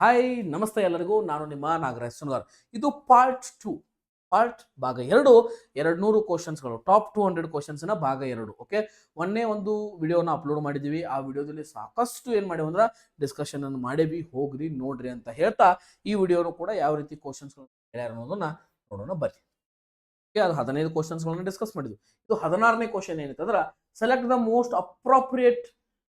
Hi ನಮಸ್ತೆ ಎಲ್ಲರಿಗೂ. ನಾನು ನಿಮ್ಮ ನಾಗರಾಜ್ ಸುನ್ಗಾರ್. ಇದು ಪಾರ್ಟ್ 2, ಭಾಗ 2. 200 ಕ್ವಶನ್ಸ್ಗಳು, ಟಾಪ್ 200 ಕ್ವಶನ್ಸ್ನ ಭಾಗ 2. ಓಕೆ, ಮೊನ್ನೆ ಒಂದು ವಿಡಿಯೋನ ಅಪ್ಲೋಡ್ ಮಾಡಿದ್ದೀವಿ. ಆ ವಿಡಿಯೋದಲ್ಲಿ ಸಾಕಷ್ಟು ಏನು ಮಾಡಿವಿ ಅಂದ್ರೆ ಡಿಸ್ಕಷನ್ ಅನ್ನು ಮಾಡೇವಿ, ಹೋಗ್ರಿ ನೋಡ್ರಿ ಅಂತ ಹೇಳ್ತಾ ಈ ವಿಡಿಯೋನು ಕೂಡ ಯಾವ ರೀತಿ ಕ್ವಶನ್ಸ್ಗಳು ಹೇಳ್ಯಾರ ಅನ್ನೋದನ್ನ ನೋಡೋಣ ಬರ್ರಿ. ಅದು 15 ಕ್ವಶನ್ಸ್ಗಳನ್ನ ಡಿಸ್ಕಸ್ ಮಾಡಿದ್ವಿ. ಇದು 16ನೇ ಕ್ವಶನ್ ಏನಂತಂದ್ರೆ select the most appropriate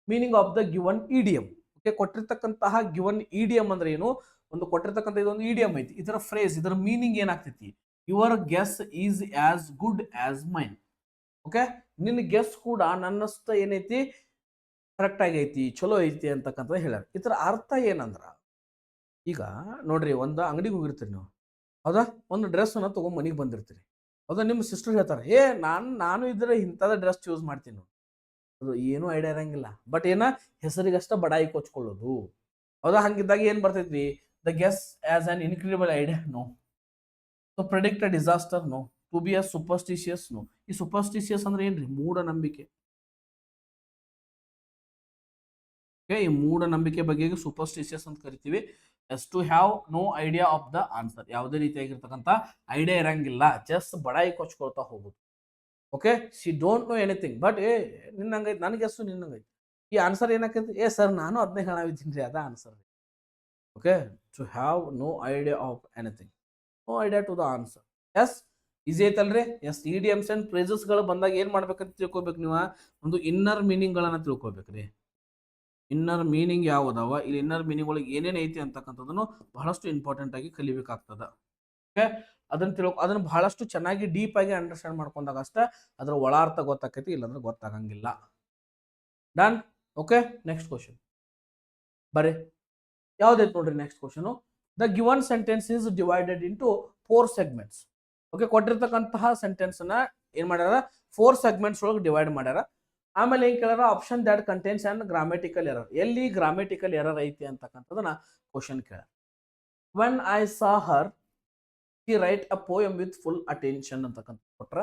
meaning of the given idiom. Okay, ಕೊಟ್ಟಿರ್ತಕ್ಕಂತಹ ಗಿವನ್ ಇಡಿಯಂ ಅಂದ್ರೆ ಏನು? ಒಂದು ಕೊಟ್ಟಿರ್ತಕ್ಕಂಥ ಇದೊಂದು ಇಡಿಯಂ ಐತಿ, ಇದರ ಫ್ರೇಸ್, ಇದರ ಮೀನಿಂಗ್ ಏನಾಗ್ತೈತಿ? Your guess is as good as mine. Okay, ನಿನ್ನ ಗೆಸ್ ಕೂಡ ನನ್ನಷ್ಟ ಏನೈತಿ, ಕರೆಕ್ಟ್ ಆಗೈತಿ, ಚಲೋ ಐತಿ ಅಂತಕ್ಕಂಥದ್ದು ಹೇಳ್ಯಾರ. ಇದರ ಅರ್ಥ ಏನಂದ್ರ, ಈಗ ನೋಡ್ರಿ, ಒಂದು ಅಂಗಡಿಗೆ ಹೋಗಿರ್ತೀರಿ ನೀವು, ಹೌದಾ? ಒಂದು ಡ್ರೆಸ್ ಅನ್ನ ತಗೊಂಡ್ ಮನೆಗೆ ಬಂದಿರ್ತೀರಿ, ಹೌದಾ? ನಿಮ್ಮ ಸಿಸ್ಟರ್ ಹೇಳ್ತಾರೆ, ನಾನು ಇದ್ರೆ ಇಂಥದ ಡ್ರೆಸ್ ಚೂಸ್ ಮಾಡ್ತೀನಿ. ಅದು ಏನೂ ಐಡಿಯಾ ಇರಂಗಿಲ್ಲ, ಬಟ್ ಏನ ಹೆಸರಿಗಷ್ಟ ಬಡಾಯಿ ಕೊಚ್ಕೊಳ್ಳೋದು, ಹೌದಾ? ಹಂಗಿದ್ದಾಗ ಏನ್ ಬರ್ತೈತಿ? The guess as an incredible idea, no. So predict a disaster, no. To be a superstitious, no. ಈ ಸೂಪರ್ಸ್ಟಿಷಿಯಸ್ ಅಂದ್ರೆ ಏನ್ರಿ? ಮೂಢನಂಬಿಕೆ. ಈ ಮೂಢನಂಬಿಕೆ ಬಗ್ಗೆ ಸೂಪರ್ಸ್ಟಿಷಿಯಸ್ ಅಂತ ಕರಿತೀವಿ. Yes to have no idea of the answer, ಯಾವುದೇ ರೀತಿಯಾಗಿರ್ತಕ್ಕಂಥ ಐಡಿಯಾ ಇರಂಗಿಲ್ಲ, ಜಸ್ಟ್ ಬಡಾಯಿ ಕೊಚ್ಕೊಳ್ತಾ ಹೋಗುದು. Okay, she don't know anything, but ನಿನ್ನಂಗೈತಿ, ನನಗೆ ಎಷ್ಟು ನಿನ್ನಂಗೈತಿ. ಈ ಆನ್ಸರ್ ಏನಾಕೈತಿ? ಸರ್ ನಾನು ಅದನ್ನೇ ಹೇಳಾವಿದ್ದೀನಿ ರೀ, ಅದ answer. Okay, to have no idea of anything, no idea to the answer. Yes, easy ಐತಲ್ರಿ? ಎಸ್, ಇಡಿಯಮ್ಸ್ ಅಂಡ್ ಫ್ರೇಸಸ್ಗಳು ಬಂದಾಗ ಏನ್ ಮಾಡ್ಬೇಕಂತ ತಿಳ್ಕೊಬೇಕು ನೀವು? ಒಂದು ಇನ್ನರ್ ಮೀನಿಂಗ್ ಗಳನ್ನ ತಿಳ್ಕೊಬೇಕ್ರಿ. ಇನ್ನರ್ ಮೀನಿಂಗ್ ಯಾವ್ದಾವ, ಇಲ್ಲಿ ಇನ್ನರ್ ಮೀನಿಂಗ್ ಒಳಗೆ ಏನೇನ್ ಐತಿ ಅಂತಕ್ಕಂಥದ್ದನ್ನು ಬಹಳಷ್ಟು ಇಂಪಾರ್ಟೆಂಟ್ ಆಗಿ ಕಲಿಬೇಕಾಗ್ತದ. ಓಕೆ, ಅದನ್ನ ಬಹಳಷ್ಟು ಚೆನ್ನಾಗಿ ಡೀಪ್ ಆಗಿ ಅಂಡರ್ಸ್ಟ್ಯಾಂಡ್ ಮಾಡ್ಕೊಂಡಾಗ ಅಷ್ಟ ಅದರ ಒಳಾರ್ಥ ಗೊತ್ತಾಕೈತಿ, ಇಲ್ಲಾಂದ್ರೆ ಗೊತ್ತಾಗಂಗಿಲ್ಲ. ಡನ್? ಓಕೆ, ನೆಕ್ಸ್ಟ್ ಕ್ವಶನ್ ಬರ್ರಿ. ಯಾವ್ದೈತಿ ನೋಡ್ರಿ next question. The given sentence is divided into 4 segments. Okay, ಕೊಟ್ಟಿರ್ತಕ್ಕಂತಹ ಸೆಂಟೆನ್ಸ್ ನ ಏನ್ ಮಾಡ್ಯಾರ? 4 ಸೆಗ್ಮೆಂಟ್ಸ್ ಒಳಗೆ ಡಿವೈಡ್ ಮಾಡ್ಯಾರ. ಆಮೇಲೆ ಏನ್ ಕೇಳಾರ? Option that contains and grammatical error. ಎಲ್ಲಿ ಗ್ರಾಮೆಟಿಕಲ್ ಎರರ್ ಐತಿ ಅಂತಕ್ಕಂಥದನ್ನ ಕ್ವಶನ್ ಕೇಳ. When I saw her she write a poem with full attention ಅಂತಕ್ಕಂಥ ಕೊಟ್ರ.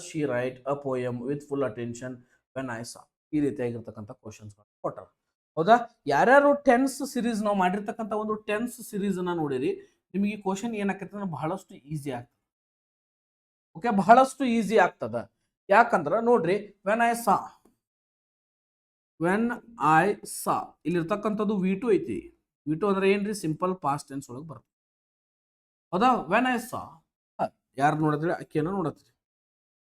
she write a poem with full attention when I saw. ಈ ರೀತಿಯಾಗಿರ್ತಕ್ಕಂಥ ಕ್ವಶನ್ಸ್ ಕೊಟ್ಟಾರ, ಹೌದಾ? ಯಾರ್ಯಾರು ಟೆನ್ಸ್ ಸಿರೀಸ್ ನಾವು ಮಾಡಿರ್ತಕ್ಕಂಥ ಒಂದು ಟೆನ್ಸ್ ಸಿರೀಸ್ ಅನ್ನ ನೋಡಿರಿ, ನಿಮಗೆ ಈ ಕ್ವಶನ್ ಏನಾಕೈತೆ ಅಂದ್ರೆ ಬಹಳಷ್ಟು ಈಸಿ ಆಗ್ತದೆ. ಓಕೆ, ಬಹಳಷ್ಟು ಈಸಿ ಆಗ್ತದ. ಯಾಕಂದ್ರ ನೋಡ್ರಿ, ವೆನ್ ಐ ಸಾ ಇಲ್ಲಿರ್ತಕ್ಕಂಥದ್ದು V2 ಐತಿ. V2 ಅಂದ್ರೆ ಏನ್ರಿ? ಸಿಂಪಲ್ ಪಾಸ್ಟ್ ಟೆನ್ಸ್ ಒಳಗೆ ಬರ್ತದೆ, ಹೌದಾ? ವೆನ್ ಐ ಸಾ, ಯಾರು ನೋಡಿದ್ರಿ? ಅಕ್ಕಿಯನ್ನ ನೋಡತ್ರಿ.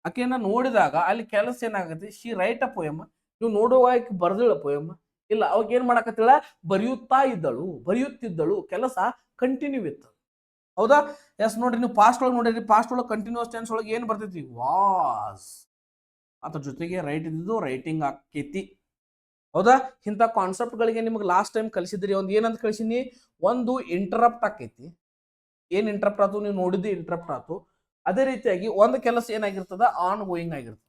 ಅಕ್ಕಿಯನ್ನ ನೋಡಿದಾಗ ಅಲ್ಲಿ ಕೆಲಸ ಏನಾಗತ್ತೆ? She write a poem. ನೀವು ನೋಡುವಾಗ ಬರ್ದಿಳ ಪೋಯಮ್ ಇಲ್ಲ, ಅವಾಗ ಏನ್ ಮಾಡಕತ್ತಿಲ್ಲ? ಬರೆಯುತ್ತಿದ್ದಳು. ಕೆಲಸ ಕಂಟಿನ್ಯೂ ಇತ್ತು, ಹೌದಾ? ಎಸ್, ನೋಡ್ರಿ, ನೀವು ಪಾಸ್ಟ್ ಒಳಗೆ ನೋಡಿದ್ರಿ, ಪಾಸ್ಟ್ ಒಳಗೆ ಕಂಟಿನ್ಯೂಸ್ ಟೆನ್ಸ್ ಒಳಗೆ ಏನ್ ಬರ್ತೈತಿ? ವಾಸ್. ಅದ್ರ ಜೊತೆಗೆ ರೈಟ್ ಇದ್ದು ರೈಟಿಂಗ್ ಆಕೈತಿ, ಹೌದಾ? ಇಂಥ ಕಾನ್ಸೆಪ್ಟ್ ಗಳಿಗೆ ನಿಮ್ಗೆ ಲಾಸ್ಟ್ ಟೈಮ್ ಕಲಿಸಿದ್ರಿ. ಒಂದು ಏನಂತ ಕಳಿಸಿನಿ? ಒಂದು ಇಂಟರಪ್ಟ್ ಆಕೈತಿ. ಏನ್ ಇಂಟರಪ್ಟ್ ಆಯ್ತು? ನೀವು ನೋಡಿದ್ದು ಇಂಟರಪ್ಟ್ ಆಯ್ತು. ಅದೇ ರೀತಿಯಾಗಿ ಒಂದು ಕೆಲಸ ಏನಾಗಿರ್ತದ? ಆನ್ ಗೋಯಿಂಗ್ ಆಗಿರ್ತದೆ.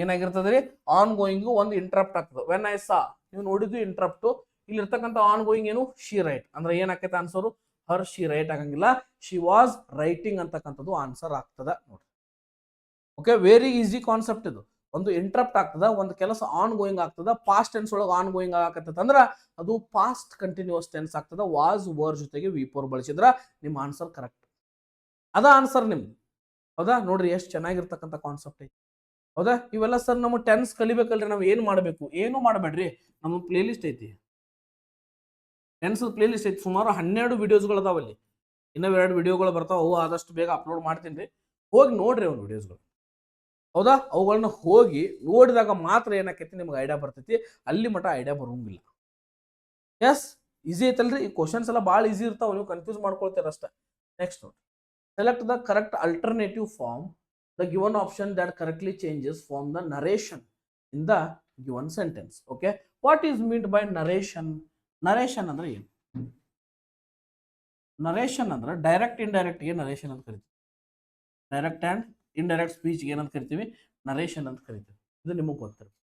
ಏನಾಗಿರ್ತದ್ರಿ? ಆನ್ ಗೋಯಿಂಗ್ ಒಂದು ಇಂಟರಪ್ಟ್ ಆಗ್ತದೆ. ವೆನ್ ಐ ಸಾ, ನೀವು ನೋಡಿದ್ದು ಇಂಟರಪ್ಟ್. ಇಲ್ಲಿ ಇರ್ತಕ್ಕಂಥ ಆನ್ ಗೋಯಿಂಗ್ ಏನು? She right. ಅಂದ್ರೆ ಏನಾಕೈತೆ ಆನ್ಸರ್? ಹರ್ ಶಿ ರೈಟ್ ಆಗಂಗಿಲ್ಲ, ಶಿ ವಾಸ್ ರೈಟಿಂಗ್ ಅಂತಕ್ಕಂಥದ್ದು ಆನ್ಸರ್ ಆಗ್ತದ ನೋಡ್ರಿ. ಓಕೆ, ವೆರಿ ಈಸಿ ಕಾನ್ಸೆಪ್ಟ್ ಇದು. ಒಂದು ಇಂಟರಪ್ಟ್ ಆಗ್ತದ, ಒಂದು ಕೆಲಸ ಆನ್ ಗೋಯಿಂಗ್ ಆಗ್ತದ, ಪಾಸ್ಟ್ ಟೆನ್ಸ್ ಒಳಗೆ ಆನ್ ಗೋಯಿಂಗ್ ಆಗಕತ್ತದ ಅಂದ್ರೆ ಅದು ಪಾಸ್ಟ್ ಕಂಟಿನ್ಯೂಸ್ ಟೆನ್ಸ್ ಆಗ್ತದ. ವಾಸ್ ವರ್ ಜೊತೆಗೆ V4 ಬಳಸಿದ್ರ ನಿಮ್ಮ ಆನ್ಸರ್ ಕರೆಕ್ಟ್. ಅದ ಆನ್ಸರ್ ನಿಮ್ದು, ಹೌದಾ? ನೋಡ್ರಿ ಎಷ್ಟು ಚೆನ್ನಾಗಿರ್ತಕ್ಕಂಥ ಕಾನ್ಸೆಪ್ಟ್ ಐತಿ, ಹೌದಾ? ಇವೆಲ್ಲ ಸರ್ ನಮ್ಮ ಟೆನ್ಸ್ ಕಲಿಬೇಕಲ್ರಿ, ನಾವು ಏನ್ ಮಾಡಬೇಕು? ಏನು ಮಾಡಬೇಡ್ರಿ, ನಮ್ಮ ಪ್ಲೇ ಲಿಸ್ಟ್ ಐತಿ, ಟೆನ್ಸ್ ಪ್ಲೇ ಲಿಸ್ಟ್ ಐತಿ. ಸುಮಾರು 12 ವಿಡಿಯೋಸ್ಗಳು ಅದಾವಲ್ಲಿ. ಇನ್ನೂ 2 ವಿಡಿಯೋಗಳು ಬರ್ತಾವ, ಅವು ಆದಷ್ಟು ಬೇಗ ಅಪ್ಲೋಡ್ ಮಾಡ್ತೀನಿ ರೀ. ಹೋಗಿ ನೋಡ್ರಿ ಅವ್ನ ವಿಡಿಯೋಸ್ಗಳು, ಹೌದಾ? ಅವುಗಳನ್ನ ಹೋಗಿ ನೋಡಿದಾಗ ಮಾತ್ರ ಏನಾಕೈತಿ ನಿಮ್ಗೆ ಐಡಿಯಾ ಬರ್ತೈತಿ, ಅಲ್ಲಿ ಮಟ್ಟ ಐಡಿಯಾ ಬರೋಂಗಿಲ್ಲ. ಎಸ್, ಈಸಿ ಐತಲ್ರಿ? ಈ ಕ್ವಶನ್ಸ್ ಎಲ್ಲ ಭಾಳ ಈಸಿ ಇರ್ತಾವ, ನೀವು ಕನ್ಫ್ಯೂಸ್ ಮಾಡ್ಕೊಳ್ತೀರ ಅಷ್ಟೇ. ನೆಕ್ಸ್ಟ್ ನೋಡಿ, select the correct alternative form. The given option that correctly changes from the narration in the given sentence. Okay, what is meant by narration? Narration ಅಂದ್ರೆ ಏನು? ನರೇಷನ್ ಅಂದ್ರೆ ಡೈರೆಕ್ಟ್ ಇಂಡೈರೆಕ್ಟ್ ಗೆ narration ಅಂತ ಕರಿತೀವಿ. Direct and indirect speech ಏನಂತ ಕರಿತೀವಿ? Narration ಅಂತ ಕರಿತೀವಿ. ಇದು ನಿಮಗೆ ಗೊತ್ತಿರುತ್ತೆ,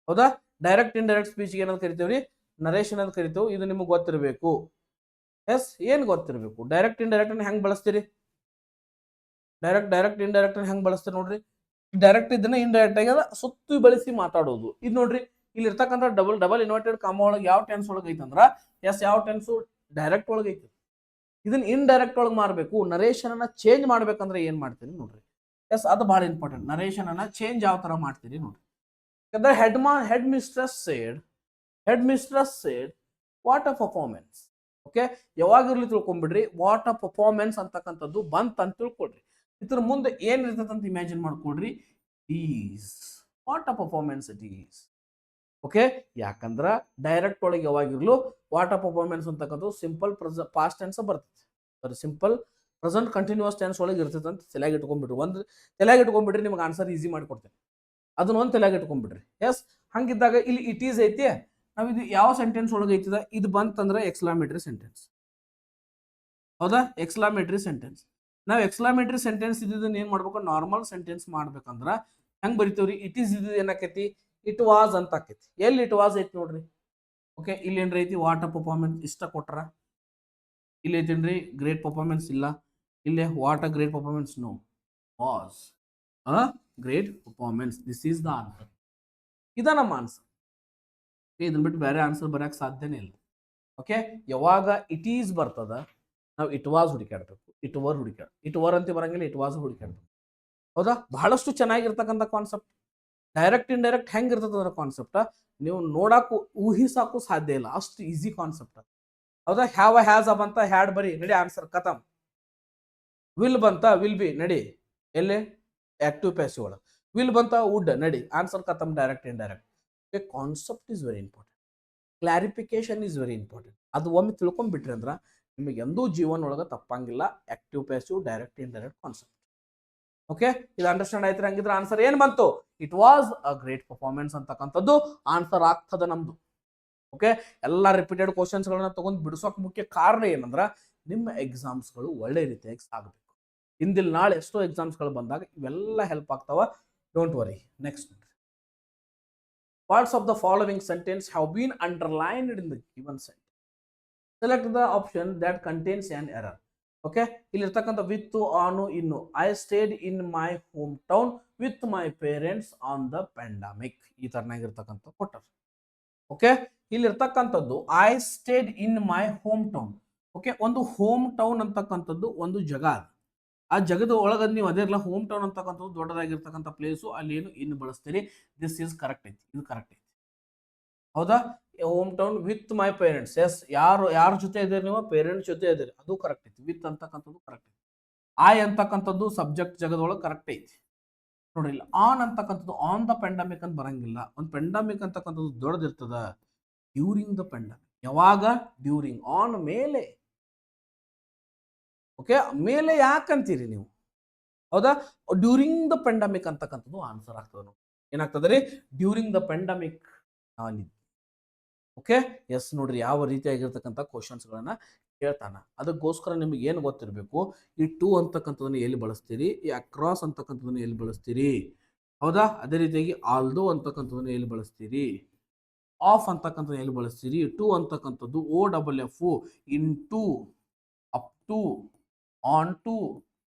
ಹೌದಾ? ಡೈರೆಕ್ಟ್ ಇಂಡೈರೆಕ್ಟ್ ಸ್ಪೀಚ್ ಏನಂತ ಕರಿತೀವ್ರಿ? ನರೇಷನ್ ಅಂತ ಕರಿತೀವಿ. ಇದು ನಿಮಗೆ ಗೊತ್ತಿರಬೇಕು. ಎಸ್, ಏನ್ ಗೊತ್ತಿರಬೇಕು? ಡೈರೆಕ್ಟ್ ಇಂಡೈರೆಕ್ಟ್ ಅನ್ನ ಹೆಂಗ್ ಬಳಸ್ತೀರಿ? ಡೈರೆಕ್ಟ್ ಇಂಡೈರೆಕ್ಟ್ ಅನ್ನ ಹೆಂಗ್ ಬಳಸ್ತೀರಿ ನೋಡ್ರಿ. ಡೈರೆಕ್ಟ್ ಇದನ್ನ ಇಂಡೈರೆಕ್ಟ್ ಆಗಿ ಸುತ್ತು ಬಳಸಿ ಮಾತಾಡೋದು. ಇದು ನೋಡ್ರಿ, ಇಲ್ಲಿ ಇರ್ತಕ್ಕಂಥ ಡಬಲ್ ಇನ್ವರ್ಟೆಡ್ ಕಾಮ ಒಳಗೆ ಯಾವ ಟೆನ್ಸ್ ಒಳಗೆ ಐತಂದ್ರ ಎಸ್ ಯಾವ ಟೆನ್ಸು ಡೈರೆಕ್ಟ್ ಒಳಗೆ ಐತಿ. ಇದನ್ನ ಇಂಡೈರೆಕ್ಟ್ ಒಳಗೆ ಮಾಡಬೇಕು, ನರೇಶನ್ ಅನ್ನ ಚೇಂಜ್ ಮಾಡ್ಬೇಕಂದ್ರೆ ಏನ್ ಮಾಡ್ತೀರಿ ನೋಡ್ರಿ. ಎಸ್ ಅದು ಬಹಳ ಇಂಪಾರ್ಟೆಂಟ್. ನರೇಶನ್ ಅನ್ನ ಚೇಂಜ್ ಯಾವ ತರ ಮಾಡ್ತೀರಿ ನೋಡ್ರಿ. ಯಾಕಂದ್ರೆ head mistress said what a performance. Okay, ಯಾವಾಗಿರ್ಲಿ ತಿಳ್ಕೊಂಡ್ಬಿಡ್ರಿ ವಾಟ್ ಅ ಪರ್ಫಾರ್ಮೆನ್ಸ್ ಅಂತಕ್ಕಂಥದ್ದು ಬಂತ ಅಂತ ತಿಳ್ಕೊಡ್ರಿ. ಇದ್ರ ಮುಂದೆ ಏನ್ ಇರ್ತದೆ ಅಂತ ಇಮ್ಯಾಜಿನ್ ಮಾಡ್ಕೊಡ್ರಿ. Is what a performance it is. Okay, ಯಾಕಂದ್ರ ಡೈರೆಕ್ಟ್ ಒಳಗೆ ಯಾವಾಗಿರ್ಲು ವಾಟ್ ಅ ಪರ್ಫಾರ್ಮೆನ್ಸ್ ಅಂತಕ್ಕಂಥದ್ದು ಸಿಂಪಲ್ ಪಾಸ್ಟ್ ಟೆನ್ಸ್ ಬರ್ತದೆ. ಸರಿ, ಸಿಂಪಲ್ ಪ್ರೆಸೆಂಟ್ ಕಂಟಿನ್ಯೂಸ್ ಟೆನ್ಸ್ ಒಳಗೆ ಇರ್ತದೆ ಅಂತ ತಲೆಯಾಗಿ ಇಟ್ಕೊಂಡ್ಬಿಡ್ರಿ. ಒಂದು ತಲೆಯಾಗಿ ಇಟ್ಕೊಂಡ್ಬಿಡ್ರಿ, ನಿಮ್ಗೆ ಆನ್ಸರ್ ಈಸಿ ಮಾಡ್ಕೊಡ್ತೇನೆ. ಅದನ್ನ ಒಂದು ತಲೆಯಾಗಿ ಇಟ್ಕೊಂಡ್ಬಿಡ್ರಿ. ಎಸ್, ಹಂಗಿದ್ದಾಗ ಇಲ್ಲಿ ಇಟ್ ಈಸ್ ಐತಿ. ನಾವು ಇದು ಯಾವ ಸೆಂಟೆನ್ಸ್ ಒಳಗೆ ಐತಿದ, ಇದು ಬಂತಂದ್ರೆ ಎಕ್ಸ್ಕ್ಲಾಮೇಟರಿ ಸೆಂಟೆನ್ಸ್. ಹೌದಾ, ಎಕ್ಸ್ಕ್ಲಾಮೇಟರಿ ಸೆಂಟೆನ್ಸ್. ನಾವು ಎಕ್ಸ್ಕ್ಲಾಮೇಟರಿ ಸೆಂಟೆನ್ಸ್ ಇದ್ದಿದ್ದನ್ನ ಏನ್ ಮಾಡ್ಬೇಕು, ನಾರ್ಮಲ್ ಸೆಂಟೆನ್ಸ್ ಮಾಡ್ಬೇಕಂದ್ರ ಹೆಂಗ್ ಬರಿತೀವ್ರಿ. ಇಟ್ ಈಸ್ ಇದ್ದು ಏನಾಕೈತಿ, ಇಟ್ ವಾಸ್ ಅಂತ ಆಕೈತಿ. ಎಲ್ಲಿ ಇಟ್ ವಾಸ್ ಐತಿ ನೋಡ್ರಿ. ಓಕೆ, ಇಲ್ಲಿ ಏನ್ರಿ ಐತಿ ವಾಟ್ ಅ ಪರ್ಫಾರ್ಮೆನ್ಸ್ ಇಷ್ಟ ಕೊಟ್ರ. ಇಲ್ಲಿ ಐತೇನ್ರಿ ಗ್ರೇಟ್ ಪರ್ಫಾರ್ಮೆನ್ಸ್ ಇಲ್ಲ. ಇಲ್ಲೇ what a great performance, no, was a great performance. This is the answer. ಇದ ನಮ್ಮ ಆನ್ಸರ್. ಇದನ್ನ ಬಿಟ್ಟು ಬೇರೆ ಆನ್ಸರ್ ಬರಕ್ ಸಾಧ್ಯನೇ ಇಲ್ಲ. ಓಕೆ, ಯಾವಾಗ ಇಟ್ ಈಸ್ ಬರ್ತದ ನಾವು ಇಟ್ ವಾಸ್ ಹುಡುಕಾಡ್ಬೇಕು, ಇಟ್ ವರ್ ಅಂತ ಬರಂಗಿಲ್ಲ, ಇಟ್ ವಾಸ್ ಹುಡುಕಾಡ್ಬೇಕು. ಹೌದಾ, ಬಹಳಷ್ಟು ಚೆನ್ನಾಗಿರ್ತಕ್ಕಂಥ ಕಾನ್ಸೆಪ್ಟ್. ಡೈರೆಕ್ಟ್ ಇಂಡೈರೆಕ್ಟ್ ಹೆಂಗ್ ಇರ್ತದ ಕಾನ್ಸೆಪ್ಟ್ ನೀವು ನೋಡಾಕು ಊಹಿಸಾಕು ಸಾಧ್ಯ ಇಲ್ಲ, ಅಷ್ಟು ಈಸಿ ಕಾನ್ಸೆಪ್ಟ್. ಹೌದಾ, ಹ್ಯಾವ್ ಹ್ಯಾಸ್ ಬಂತ ಹ್ಯಾಡ್ ಬರಿ ನಡಿ, ಆನ್ಸರ್ ಖತಮ್. ವಿಲ್ ಬಂತ ವಿಲ್ ಬಿ ನಡಿ, ಎಲ್ಲೇ ಆಕ್ಟಿವ್ ಪ್ಯಾಸಿವ್ ಒಳಗೆ. ವಿಲ್ ಬಂತ ವುಡ್ ನಡಿ, ಆನ್ಸರ್ ಖತಮ್. Direct indirect. Concept is very important. Clarification is very important. ಅದು ಒಮ್ಮೆ ತಿಳ್ಕೊಂಡ್ಬಿಟ್ರಿ ಅಂದ್ರ ನಿಮಗೆ ಎಂದೂ ಜೀವನ ಒಳಗೆ ತಪ್ಪಂಗಿಲ್ಲ. Active passive direct indirect concept. Okay, ಇದು ಅಂಡರ್ಸ್ಟ್ಯಾಂಡ್ ಆಯ್ತು. ಹಂಗಿದ್ರೆ ಆನ್ಸರ್ ಏನ್ ಬಂತು, it was a great performance ಅಂತಕ್ಕಂಥದ್ದು ಆನ್ಸರ್ ಆಗ್ತದ ನಮ್ದು. ಓಕೆ, ಎಲ್ಲ ರಿಪೀಟೆಡ್ ಕ್ವಶನ್ಸ್ ಗಳನ್ನ ತಗೊಂಡು ಬಿಡಿಸೋಕ್ ಮುಖ್ಯ ಕಾರಣ ಏನಂದ್ರ ನಿಮ್ಮ ಎಕ್ಸಾಮ್ಸ್ಗಳು ಒಳ್ಳೆ ರೀತಿಯಾಗಿ ಸಾಗಬೇಕು. ಇಂದಿಲ್ ನಾಳೆ ಎಷ್ಟೋ ಎಕ್ಸಾಮ್ಸ್ಗಳು ಬಂದಾಗ ಇವೆಲ್ಲ ಹೆಲ್ಪ್ ಆಗ್ತಾವ. Don't worry. Next, parts of the following sentence have been underlined in the given sentence. Select the option that contains an error. Okay, ಇಲ್ಲಿರ್ತಕ್ಕಂಥ with, on, in. I stayed in my home town with my parents on the pandemic. ಈ ತರನಾಗಿರ್ತಕ್ಕಂಥ ಕೊಟ್ಟರು. Okay, ಇಲ್ಲಿರ್ತಕ್ಕಂಥದ್ದು I stayed in my home town. Okay, ಒಂದು home town ಅಂತಕ್ಕಂಥದ್ದು ಒಂದು ಜಗ ಅದು. ಆ ಜಗದ ಒಳಗ ನೀವು ಅದೇರ್ಲ ಹೋಮ್ ಟೌನ್ ಅಂತಕ್ಕಂಥದ್ದು ದೊಡ್ಡದಾಗಿರ್ತಕ್ಕಂಥ ಪ್ಲೇಸು. ಅಲ್ಲಿ ಏನು ಇನ್ನು ಬಳಸ್ತೀರಿ. ದಿಸ್ ಈಸ್ ಕರೆಕ್ಟ್ ಐತಿ, ಇದು ಕರೆಕ್ಟ್ ಐತಿ. ಹೌದಾ, home town with my parents. Yes, ಯಾರ ಜೊತೆ ಇದ್ದೀರಿ ನೀವು, ಪೇರೆಂಟ್ಸ್ ಜೊತೆ ಇದ್ದೀರಿ, ಅದು ಕರೆಕ್ಟ್ ಐತಿ. ವಿತ್ ಅಂತಕ್ಕಂಥದ್ದು ಕರೆಕ್ಟ್ ಐತಿ. ಐ ಅಂತಕ್ಕಂಥದ್ದು ಸಬ್ಜೆಕ್ಟ್ ಜಗದೊಳಗೆ ಕರೆಕ್ಟ್ ಐತಿ. ನೋಡ್ರಿ, ಇಲ್ಲ ಆನ್ ಅಂತಕ್ಕಂಥದ್ದು ಆನ್ ದ ಪೆಂಡಮಿಕ್ ಅಂತ ಬರಂಗಿಲ್ಲ. ಒಂದು ಪೆಂಡಮಿಕ್ ಅಂತಕ್ಕಂಥದ್ದು ದೊಡ್ಡದಿರ್ತದ. During the pandemic. ಯಾವಾಗ, ಡ್ಯೂರಿಂಗ್. ಆನ್ ಮೇಲೆ. ಓಕೆ, ಮೇಲೆ ಯಾಕಂತೀರಿ ನೀವು. ಹೌದಾ, ಡ್ಯೂರಿಂಗ್ ದ ಪೆಂಡಮಿಕ್ ಅಂತಕ್ಕಂಥದ್ದು ಆನ್ಸರ್ ಆಗ್ತದೆ. ನೋಡಿ ಏನಾಗ್ತದೆ ರೀ, ಡ್ಯೂರಿಂಗ್ ದ ಪೆಂಡಮಿಕ್ ನಾನಿದ್ದೆ. ಓಕೆ, ಎಸ್, ನೋಡ್ರಿ ಯಾವ ರೀತಿಯಾಗಿರ್ತಕ್ಕಂಥ ಕ್ವಶನ್ಸ್ಗಳನ್ನ ಕೇಳ್ತಾನ. ಅದಕ್ಕೋಸ್ಕರ ನಿಮ್ಗೆ ಏನು ಗೊತ್ತಿರಬೇಕು, ಈ ಟು ಅಂತಕ್ಕಂಥದನ್ನ ಎಲ್ಲಿ ಬಳಸ್ತೀರಿ, ಈ ಅಕ್ರಾಸ್ ಅಂತಕ್ಕಂಥದನ್ನ ಎಲ್ಲಿ ಬಳಸ್ತೀರಿ. ಹೌದಾ, ಅದೇ ರೀತಿಯಾಗಿ ಆಲ್ದೋ ಅಂತಕ್ಕಂಥದನ್ನ ಎಲ್ಲಿ ಬಳಸ್ತೀರಿ, ಆಫ್ ಅಂತಕ್ಕಂಥದ್ದು ಎಲ್ಲಿ ಬಳಸ್ತೀರಿ, ಟು ಅಂತಕ್ಕಂಥದ್ದು OFF, in to, up to, on to,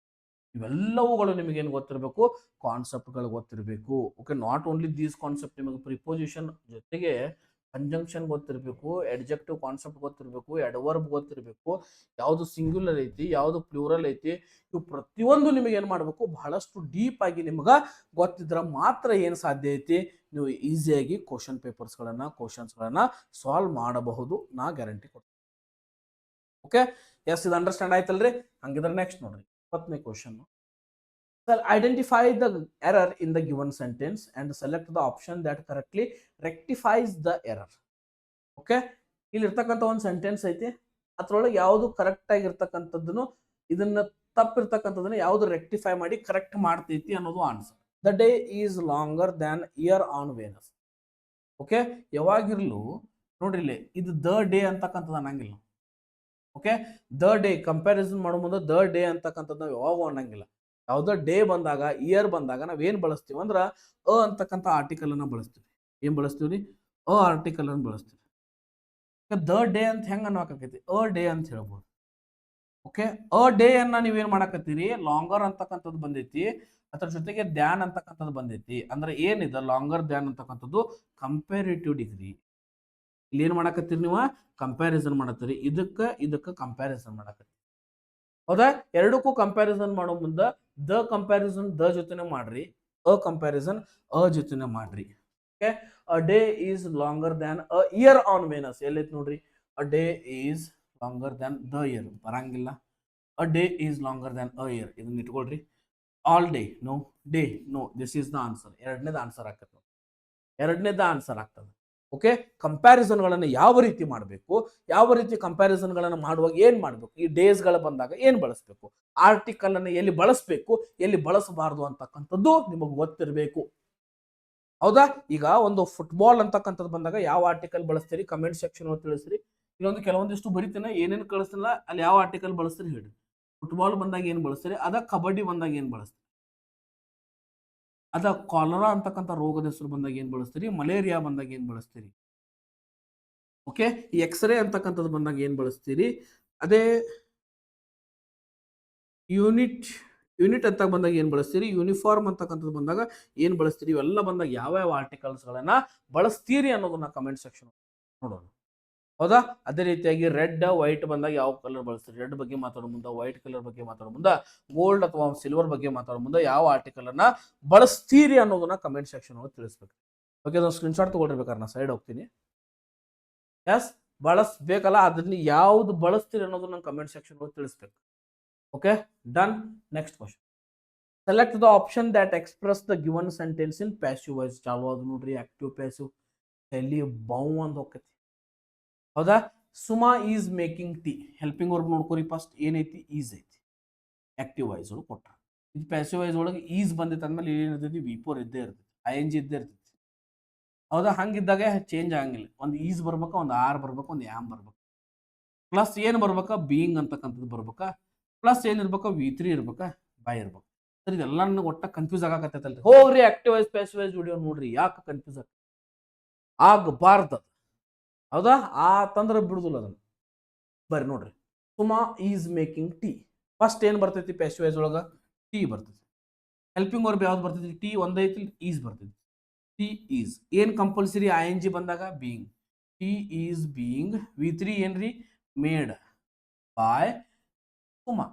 ಇವೆಲ್ಲವುಗಳು ನಿಮಗೇನು ಗೊತ್ತಿರಬೇಕು, ಕಾನ್ಸೆಪ್ಟ್ಗಳು ಗೊತ್ತಿರಬೇಕು. Okay, not only these concept, ನಿಮಗೆ ಪ್ರಿಪೋಸಿಷನ್ ಜೊತೆಗೆ ಕಂಜಂಕ್ಷನ್ ಗೊತ್ತಿರಬೇಕು, ಎಡ್ಜೆಕ್ಟಿವ್ ಕಾನ್ಸೆಪ್ಟ್ ಗೊತ್ತಿರಬೇಕು, ಎಡ್ವರ್ಬ್ ಗೊತ್ತಿರಬೇಕು, ಯಾವುದು ಸಿಂಗ್ಯುಲರ್ ಐತಿ, ಯಾವುದು ಪ್ಲೂರಲ್ ಐತಿ, ಇವು ಪ್ರತಿಯೊಂದು ನಿಮಗೆ ಏನು ಮಾಡಬೇಕು, ಬಹಳಷ್ಟು ಡೀಪ್ ಆಗಿ ನಿಮ್ಗೆ ಗೊತ್ತಿದ್ರೆ ಮಾತ್ರ ಏನು ಸಾಧ್ಯ ಐತಿ, ನೀವು ಈಸಿಯಾಗಿ ಕ್ವಶನ್ಸ್ಗಳನ್ನ ಸಾಲ್ವ್ ಮಾಡಬಹುದು. ನಾ ಗ್ಯಾರಂಟಿ ಕೊಡ್ತೀನಿ. ಓಕೆ, ಎಸ್, ಇದು ಅಂಡರ್ಸ್ಟ್ಯಾಂಡ್ ಆಯ್ತಲ್ರಿ. ಹಂಗಿದ್ರೆ ನೆಕ್ಸ್ಟ್ ನೋಡ್ರಿ, 20ನೇ question. Sir, identify the error in the given sentence and select the option that correctly rectifies the error. Okay, ಇಲ್ಲಿ ಇರ್ತಕ್ಕಂಥ ಒಂದು ಸೆಂಟೆನ್ಸ್ ಐತಿ, ಅದ್ರೊಳಗೆ ಯಾವುದು ಕರೆಕ್ಟ್ ಆಗಿರ್ತಕ್ಕಂಥದ್ದನ್ನು, ಇದನ್ನ ತಪ್ಪಿರ್ತಕ್ಕಂಥದನ್ನ ಯಾವುದು ರೆಕ್ಟಿಫೈ ಮಾಡಿ ಕರೆಕ್ಟ್ ಮಾಡ್ತೈತಿ ಅನ್ನೋದು answer. The day is longer than year on Venus. Okay, ಯಾವಾಗಿರ್ಲು ನೋಡ್ರಿ ಇಲ್ಲಿ ಇದು ದ ಡೇ ಅಂತಕ್ಕಂಥದ್ದು ಅನ್ನಂಗಿಲ್ಲ. ಓಕೆ, ದ ಡೇ ಕಂಪ್ಯಾರಿಸನ್ ಮಾಡೋ ಮುಂದೆ ದ ಡೇ ಅಂತಕ್ಕಂಥದ್ದು ನಾವು ಯಾವಾಗೂ ಅನ್ನಂಗಿಲ್ಲ. ಯಾವುದೋ ಡೇ ಬಂದಾಗ, ಇಯರ್ ಬಂದಾಗ ನಾವೇನು ಬಳಸ್ತೀವಿ ಅಂದ್ರೆ ಅಂತಕ್ಕಂಥ ಆರ್ಟಿಕಲ್ ಅನ್ನ ಬಳಸ್ತೀವಿ. ಏನ್ ಬಳಸ್ತೀವಿ, ಆರ್ಟಿಕಲ್ ಅನ್ನು ಬಳಸ್ತೀವಿ. ದ ಡೇ ಅಂತ ಹೆಂಗ ಅನ್ನೋಕೈತಿ, ಡೇ ಅಂತ ಹೇಳ್ಬೋದು. ಓಕೆ, ಅ ಡೇ ಅನ್ನ ನೀವೇನ್ ಮಾಡಕತ್ತೀರಿ, ಲಾಂಗರ್ ಅಂತಕ್ಕಂಥದ್ದು ಬಂದೈತಿ, ಅದ್ರ ಜೊತೆಗೆ ದ್ಯಾನ್ ಅಂತಕ್ಕಂಥದ್ದು ಬಂದೈತಿ. ಅಂದ್ರೆ ಏನಿದೆ ಲಾಂಗರ್ ದ್ಯಾನ್ ಅಂತಕ್ಕಂಥದ್ದು ಕಂಪ್ಯಾರಿಟಿವ್ ಡಿಗ್ರಿ. ಇಲ್ಲಿ ಏನ್ ಮಾಡಕತ್ತೀರಿ ನೀವು, ಕಂಪ್ಯಾರಿಸನ್ ಮಾಡತ್ತೀರಿ, ಇದಕ್ಕ ಕಂಪ್ಯಾರಿಸನ್ ಮಾಡಕತ್ತೀರಿ. ಹೌದಾ, ಎರಡಕ್ಕೂ ಕಂಪ್ಯಾರಿಸನ್ ಮಾಡೋ ಮುಂದ ದ ಕಂಪ್ಯಾರಿಸನ್ ದ ಜೊತೆನೆ ಮಾಡ್ರಿ, ಅ ಕಂಪ್ಯಾರಿಸನ್ ಅ ಜೊತೆನೆ ಮಾಡ್ರಿ. Okay, a day is longer than a year on Venus. ಎಲ್ಲೈತಿ ನೋಡ್ರಿ, a day is longer than the year ಬರಂಗಿಲ್ಲ. A day is longer than a year ಇದನ್ನ ಇಟ್ಕೊಳ್ರಿ. All day no, day no, this is the answer. ಎರಡನೇದ answer ಆಗ್ತದೆ, ಎರಡನೇದ answer ಆಗ್ತದೆ. Okay, ಕಂಪ್ಯಾರಿಸನ್ಗಳನ್ನು ಯಾವ ರೀತಿ ಮಾಡಬೇಕು, ಯಾವ ರೀತಿ ಕಂಪ್ಯಾರಿಸನ್ಗಳನ್ನು ಮಾಡುವಾಗ ಏನ್ ಮಾಡಬೇಕು, ಈ ಡೇಸ್ಗಳು ಬಂದಾಗ ಏನ್ ಬಳಸಬೇಕು, ಆರ್ಟಿಕಲ್ ಅನ್ನು ಎಲ್ಲಿ ಬಳಸಬೇಕು ಎಲ್ಲಿ ಬಳಸಬಾರದು ಅಂತಕ್ಕಂಥದ್ದು ನಿಮಗೆ ಗೊತ್ತಿರಬೇಕು. ಹೌದಾ, ಈಗ ಒಂದು ಫುಟ್ಬಾಲ್ ಅಂತಕ್ಕಂಥದ್ದು ಬಂದಾಗ ಯಾವ ಆರ್ಟಿಕಲ್ ಬಳಸ್ತೀರಿ ಕಮೆಂಟ್ ಸೆಕ್ಷನ್ ತಿಳಿಸ್ರಿ. ಇನ್ನೊಂದು ಕೆಲವೊಂದಿಷ್ಟು ಬರಿತೇನೆ, ಏನೇನು ಕಳಿಸ್ತಿಲ್ಲ ಅಲ್ಲಿ ಯಾವ ಆರ್ಟಿಕಲ್ ಬಳಸ್ತೀರಿ ಹೇಳಿ. ಫುಟ್ಬಾಲ್ ಬಂದಾಗ ಏನ್ ಬಳಸ್ತೀರಿ, ಅದ ಕಬಡ್ಡಿ ಬಂದಾಗ ಏನ್ ಬಳಸ್ತೀರಿ, ಅದ ಕಾಲರಾ ಅಂತಕ್ಕಂಥ ರೋಗದ ಹೆಸರು ಬಂದಾಗ ಏನ್ ಬಳಸ್ತೀರಿ, ಮಲೇರಿಯಾ ಬಂದಾಗ ಏನ್ ಬಳಸ್ತೀರಿ. ಓಕೆ, ಈ ಎಕ್ಸ್ರೇ ಅಂತಕ್ಕಂಥದ್ದು ಬಂದಾಗ ಏನ್ ಬಳಸ್ತೀರಿ, ಅದೇ ಯೂನಿಟ್ ಯೂನಿಟ್ ಅಂತ ಬಂದಾಗ ಏನ್ ಬಳಸ್ತೀರಿ, ಯೂನಿಫಾರ್ಮ್ ಅಂತಕ್ಕಂಥದ್ದು ಬಂದಾಗ ಏನ್ ಬಳಸ್ತೀರಿ, ಇವೆಲ್ಲ ಬಂದಾಗ ಯಾವ ಯಾವ ಆರ್ಟಿಕಲ್ಸ್ ಗಳನ್ನ ಬಳಸ್ತೀರಿ ಅನ್ನೋದನ್ನ ಕಮೆಂಟ್ ಸೆಕ್ಷನ್ ನೋಡೋಣ. ಹೌದಾ, ಅದೇ ರೀತಿಯಾಗಿ ರೆಡ್ ವೈಟ್ ಬಂದಾಗ ಯಾವ ಕಲರ್ ಬಳಸ್ತೀರಿ, ರೆಡ್ ಬಗ್ಗೆ ಮಾತಾಡೋ ಮುಂದೆ, ವೈಟ್ ಕಲರ್ ಬಗ್ಗೆ ಮಾತಾಡೋ ಮುಂದೆ, ಗೋಲ್ಡ್ ಅಥವಾ ಸಿಲ್ವರ್ ಬಗ್ಗೆ ಮಾತಾಡೋ ಮುಂದೆ ಯಾವ ಆರ್ಟಿಕಲ್ ಅನ್ನ ಬಳಸ್ತೀರಿ ಅನ್ನೋದನ್ನ ಕಮೆಂಟ್ ಸೆಕ್ಷನ್ ಒಳಗೆ ತಿಳಿಸ್ಬೇಕು. ಓಕೆ, ಅದನ್ನ ಸ್ಕ್ರೀನ್ ಶಾಟ್ ತಗೊಳ್ಬೇಕಾದ್ರೆ ನಾ ಸೈಡ್ ಹೋಗ್ತೀನಿ. ಎಸ್, ಬಳಸ್ಬೇಕಲ್ಲ, ಅದನ್ನ ಯಾವ್ದು ಬಳಸ್ತೀರಿ ಅನ್ನೋದನ್ನ ಕಮೆಂಟ್ ಸೆಕ್ಷನ್ ಒಳಗೆ ತಿಳಿಸ್ಬೇಕು. Okay, done. Next question, select the option that express the given sentence in passive voice. ಚಾಲು ಅದು ನೋಡ್ರಿ, ಆಕ್ಟಿವ್ ಪ್ಯಾಸಿವ್ ಎಲ್ಲಿ ಬೌ ಅಂತ ಹೋಗ್ತೈತಿ. ಹೌದಾ, Suma is making tea, helping verb ನೋಡ್ಕೋರಿ ಫಸ್ಟ್, ಏನೈತಿ ಈಸ್ ಐತಿ, ಆಕ್ಟಿವ್ ವಾಯ್ಸ್ ಒಳಗೆ ಕೊಟ್ಟ. ಇದು ಪ್ಯಾಸಿವ್ ವಾಯ್ಸ್ ಒಳಗೆ ಈಸ್ ಬಂದಿತ್ತು ಅಂದ್ಮೇಲೆ ಏನಿರ್ತೈತಿ, ವಿ4 ಇದ್ದೇ ಇರ್ತೈತಿ, ING ಇದ್ದೇ ಇರ್ತೈತಿ. ಹೌದಾ, ಹಂಗಿದ್ದಾಗ ಚೇಂಜ್ ಆಗಂಗಿಲ್ಲ, ಒಂದು ಈಸ್ ಬರ್ಬೇಕಾ, ಒಂದು ಆರ್ ಬರ್ಬೇಕು, ಒಂದು ಆಮ್ ಬರ್ಬೇಕು, ಪ್ಲಸ್ ಏನು ಬರ್ಬೇಕಾ, ಬೀಯಿಂಗ್ ಅಂತಕ್ಕಂಥದ್ದು ಬರ್ಬೇಕಾ, ಪ್ಲಸ್ ಏನಿರ್ಬೇಕಾ, ವಿ3 ಇರ್ಬೇಕಾ, ಬೈ ಇರ್ಬೇಕು. ಸರ್ ಇದೆಲ್ಲ ನನಗೆ ಒಟ್ಟ ಕನ್ಫ್ಯೂಸ್ ಆಗಕತ್ತೈತಲ್ರಿ. ಹೋಗ್ರಿ active voice passive voice video ನೋಡ್ರಿ, ಯಾಕೆ ಕನ್ಫ್ಯೂಸ್ ಆಗಬಾರ್ದು. ಹೌದಾ, ಆ ತಂದ್ರೆ ಬಿಡುದಿಲ್ಲ ಅದನ್ನು. ಬರ್ರಿ ನೋಡ್ರಿ, Suma is making tea, first ಏನ್ ಬರ್ತೈತಿ ಪ್ಯಾಸಿವ್ ವಾಯ್ಸ್ ಒಳಗ, ಟೀ ಬರ್ತೈತಿ. ಹೆಲ್ಪಿಂಗ್ ವರ್ಬ್ ಯಾವ್ದು ಬರ್ತೈತಿ, ಟೀ ಒಂದೈತಿ, ಈಸ್ ಬರ್ತೈತಿ, ಟೀ ಈಸ್. ಏನ್ ಕಂಪಲ್ಸರಿ ING ಬಂದಾಗ ಬೀಯಿಂಗ್, ಟೀ ಈಸ್ ಬೀಯಿಂಗ್. ವಿ3 ಏನ್ರಿ, ಮೇಡ್ ಬೈ ಸುಮಾ.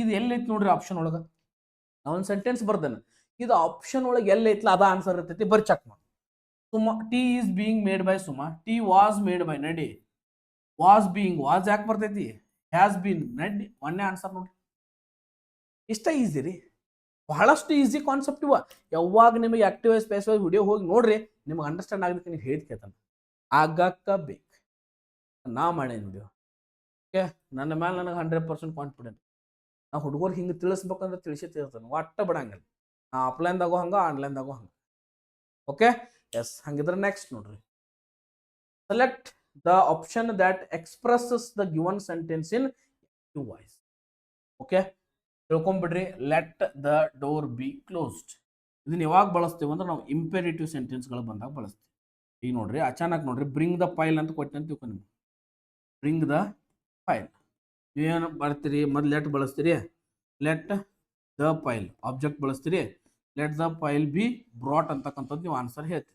ಇದು ಎಲ್ಲೈತಿ ನೋಡ್ರಿ ಆಪ್ಷನ್ ಒಳಗ, ನಾ ಒಂದು ಸೆಂಟೆನ್ಸ್ ಬರ್ದೇನೆ, ಇದು ಆಪ್ಷನ್ ಒಳಗೆ ಎಲ್ಲೈತ್ಲ ಅದ ಆನ್ಸರ್ ಇರ್ತೈತಿ, ಬರ್ ಚೆಕ್ ಮಾಡಿ. Suma, tea is being made by Suma, tea was made by, ನಡಿ ವಾಸ್ ಬೀಯಿಂಗ್, ವಾಸ್ ಯಾಕೆ ಬರ್ತೈತಿ, ಹ್ಯಾಸ್ ಬೀನ್, ನಡಿ ಒಂದೇ ಆನ್ಸರ್ ನೋಡ್ರಿ. ಇಷ್ಟ ಈಸಿ ರೀ, ಬಹಳಷ್ಟು ಈಸಿ ಕಾನ್ಸೆಪ್ಟ್ ಇವ. ಯಾವಾಗ ನಿಮಗೆ active voice passive voice video ಹೋಗಿ ನೋಡ್ರಿ, ನಿಮಗೆ ಅಂಡರ್ಸ್ಟ್ಯಾಂಡ್ ಆಗಲಿಕ್ಕೆ ನೀವು ಹೇಳಿದ್ ಕೇಳ್ತಾನೆ, ಆಗಕ್ಕ ಬೇಕು. ನಾ ಮಾಡೇನಿ ವಿಡಿಯೋ. ಓಕೆ, ನನ್ನ ಮೇಲೆ ನನಗೆ 100% ಕಾನ್ಫಿಡೆಂಟ್. ನಾ ಹುಡುಗರು ಹಿಂಗೆ ತಿಳಿಸ್ಬೇಕಂದ್ರೆ ತಿಳಿಸಿ ತಿಳ್ತಾನೆ, ಒಟ್ಟ ಬಿಡಂಗಿಲ್ಲ. ನಾ ಆಫ್ಲೈನ್ದಾಗೋ ಹಂಗ, ಆನ್ಲೈನ್ದಾಗೋ ಹಂಗ. ಓಕೆ, ಎಸ್, ಹಂಗಿದ್ರೆ ನೆಕ್ಸ್ಟ್ ನೋಡ್ರಿ, select the option that expresses the given sentence in active voice. Okay, ತಿಳ್ಕೊಂಬಿಡ್ರಿ, let the door be closed. ಇದನ್ನ ಯಾವಾಗ ಬಳಸ್ತೀವಿ ಅಂದ್ರೆ ನಾವು ಇಂಪೆರೇಟಿವ್ ಸೆಂಟೆನ್ಸ್ಗಳು ಬಂದಾಗ ಬಳಸ್ತೀವಿ. ಈಗ ನೋಡ್ರಿ, ಅಚಾನಕ್ ನೋಡ್ರಿ, ಬ್ರಿಂಗ್ ದ ಫೈಲ್ ಅಂತ ಕೊಟ್ಟೆ ಅಂತ ತಿಳ್ಕೊಂಡು, ಬ್ರಿಂಗ್ ದ ಫೈಲ್ ನೀವೇನು ಬರ್ತೀರಿ, ಮೊದಲು ಲೆಟ್ ಬಳಸ್ತೀರಿ, ಲೆಟ್ ದ ಫೈಲ್ ಆಬ್ಜೆಕ್ಟ್ ಬಳಸ್ತೀರಿ, let the file be brought ಅಂತಕ್ಕಂಥದ್ದು ನೀವು ಆನ್ಸರ್ ಹೇಳ್ತೀರಿ.